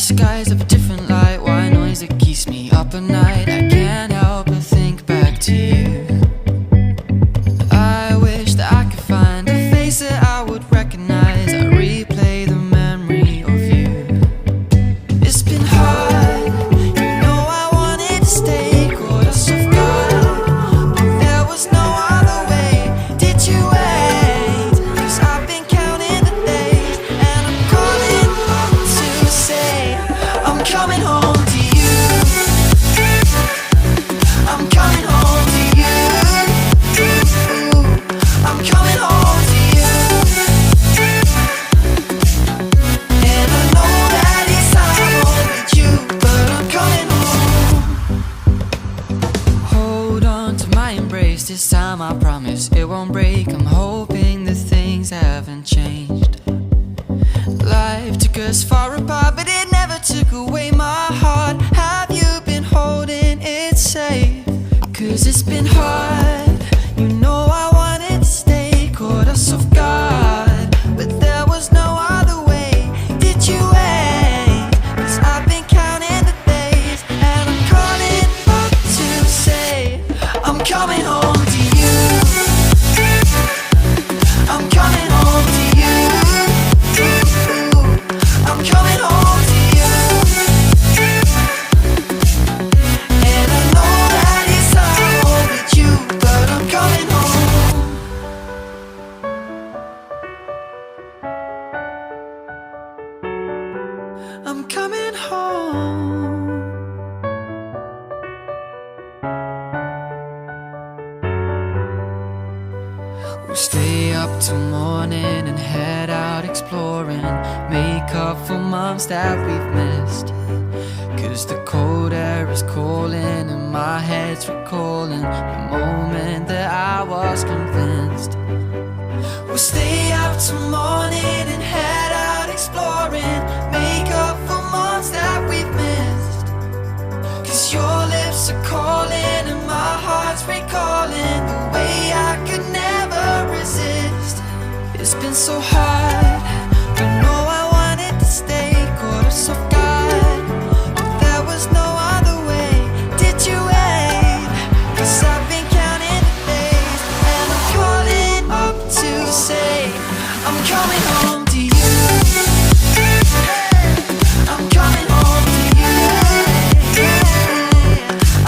These skies have a different light, white noise that keeps me up at night. I can't help but think back to you. I wish that I could find a face that I would recognize. I replay the memory of you. It's been hard, you know I wanted to stay, caught us off guard, but there was no other way. Did you wait? 'Cause I've been counting the days, and I'm calling up to say I'm coming home to you. I'm coming home to you. I'm coming home to you. And I know that it's hard with you, but I'm coming home. Hold on to my embrace, this time I promise it won't break. I'm hoping that things haven't changed. Life took us far apart, but it never took away my heart. Have you been holding it safe? 'Cause it's been hard, you know I wanted to stay, caught us off guard, but there was no other way. Did you wait? 'Cause I've been counting the days, and I'm calling up to say I'm coming home to you. I'm coming home to you. I'm coming home to you. And I know that it's hard with you, but I'm coming home. I'm coming home. We'll stay up till morning and head out exploring, make up for months that we've missed. 'Cause the cold air is calling and my head's recalling the moment that I was convinced. We'll stay up till morning and head out exploring, make up for months that we've missed. 'Cause your lips are calling and my heart's recalling the way I could never resist. It's been so hard, I know I wanted to stay, caught us off guard, but there was no other way. Did you wait? 'Cause I've been counting the days, and I'm calling up to say I'm coming home to you. I'm coming home to you.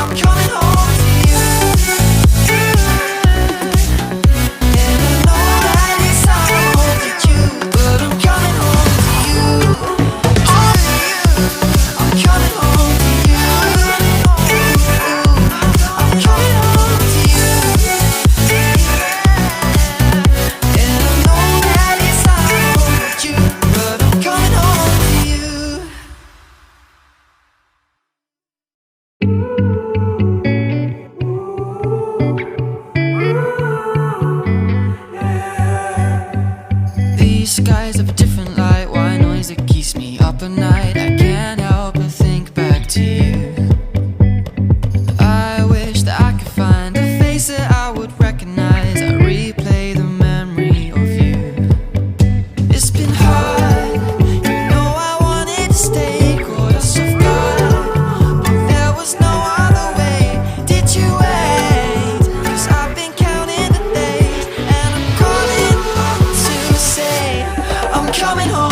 I'm coming home to you. And I know that it's hard with you, but I'm coming home to you. I'm coming home to you. I'm coming home to you. And I know that it's hard with you, but I'm coming home to you. These skies have a different light, white noise that keeps me up at night. I can't help but think back to you. I wish that I could find a face that I would recognize. I replay the memory of you. It's been hard, you know I wanted to stay, caught us off guard, but there was no other way. Did you wait? 'Cause I've been counting the days, and I'm calling up to say I'm coming home.